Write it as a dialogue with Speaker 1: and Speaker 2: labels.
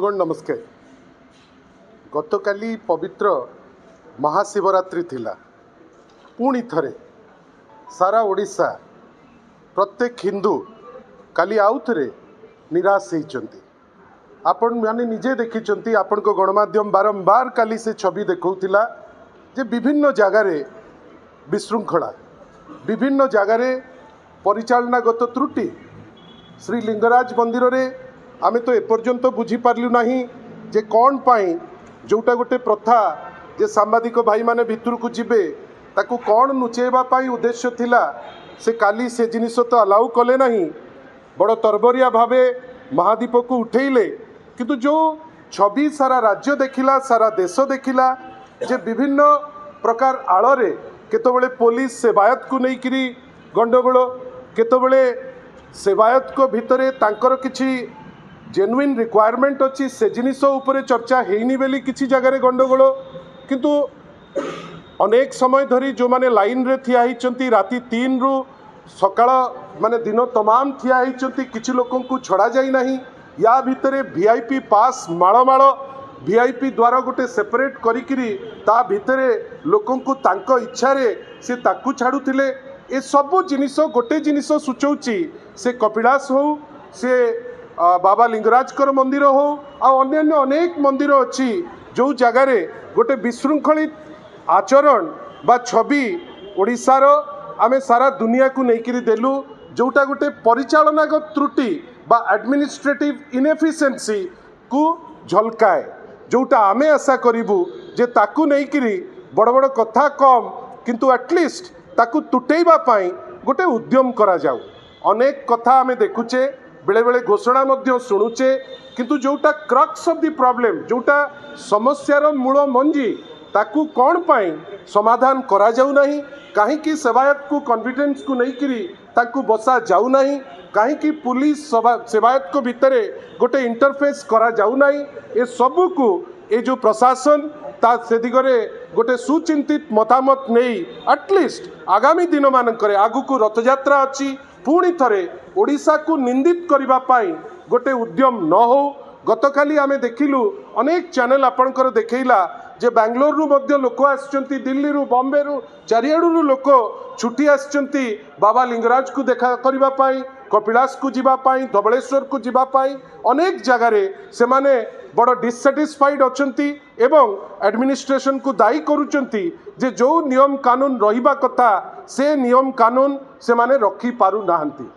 Speaker 1: बंधुगण नमस्कार। गतकाली पवित्र महाशिवरात्रि थिला। पुणी थरे सारा ओडिशा प्रत्येक हिंदू काली आउ थे निराश होती। आपण माने निजे देखिंट आपण को गणमाध्यम बारंबार काली से छवि देखौतिला जे विभिन्न जगार विशृंखला, विभिन्न जगार परिचालनागत त्रुटि। श्री लिंगराज मंदिर रे आमे तो एपर्यंत बुझीपारू ना जे कौन पाई जोटा गोटे प्रथा जे सांबादिक भाई माने भितर को जीवे ताकू कौन नुचेवाई उद्देश्य थिला से काली से जिनिस तो अलाउ कले नहीं। बड़ तरबरिया भावे महादीप को उठेले किंतु जो छवि सारा राज्य देखिला, सारा देश देखिला जे विभिन्न प्रकार आड़े केतबेले पुलिस सेवायत को लेकिरी गंडगोल, केतबेले सेवायत को भितरे तांकर किछि जेन्युइन रिक्वायरमेंट अच्छी से जिनिस उपरे चर्चा हेनी बेली किसी जगह गंडगोल। किंतु अनेक समय धरी जो माने लाइन रे थिया हिचंती राति 3 रु सकाळ माने दिन तमाम थिया हिचंती किछि लोकन को छड़ा जाई नहीं। या भितरे वीआईपी पास माळमाळ वीआईपी द्वारा गोटे सेपरेट करिकिरी ता भितरे लोकन को तांको इच्छा रे से ताकू छाड़ुथिले। ए सब जिनिस गोटे जिनिस सूचौची से कपिलास हो से बाबा लिंगराजकर मंदिर हो अन्य अनेक मंदिर अच्छी जो जगार गोटे विशृंखलित आचरण बा छवि ओडिशार आमे सारा दुनिया को लेकर देलु। जोटा गोटे परिचालनागत त्रुटि बा एडमिनिस्ट्रेटिव इनएफिशिएंसी को झलकाए, जोटा आमे आशा करिबु जे ताकू लेकिरी बड़ बड़ कथा कम किंतु एटलिस्ट ताकू तुटेइबा पाई गोटे उद्यम करा जाऊ। अनेक कथा आमे देखुचे, बेले बेले घोषणा मध्य शुणुचे, किंतु जोटा क्रक्स ऑफ द प्रॉब्लम, जोटा समस्यार मूल मंजी ताकू कौन पाई समाधान करा जाऊ नहीं। कहीं सेवायत को कॉन्फिडेंस को लेकिरी ताकू बसा जाऊ नहीं, कहीं पुलिस सेवायत को भितरे गोटे इंटरफेस करा जाऊ नहीं। ए सबू को ये जो प्रशासन ता से दिगरे गोटे सुचिंतित मतामत नहीं एटलिस्ट आगामी दिन मानकरे आगु को रथयात्रा अच्छी पुणी थरे ओडिशा को निंदित करबा पाई गोटे उद्यम न हो। गतकाली आमे देखिलु अनेक चैनल आपणकर देखैला जे बेंगलोर रु मध्य लोक आछंती, दिल्ली रु बॉम्बे रु चारियाडू रु लोक छुट्टी आछंती बाबा लिंगराज को देखा करबा पाई, कपिलास को जीवा पाई, धबलेश्वर को जीवा पाई। अनेक जगार से माने बड़ डिससेटिस्फाइड अछंती एवं एडमिनिस्ट्रेशन को दायी करूचंती जे जो नियम कानून रहिबा कथा से नियम कानून से माने रखी पारु नाहंती।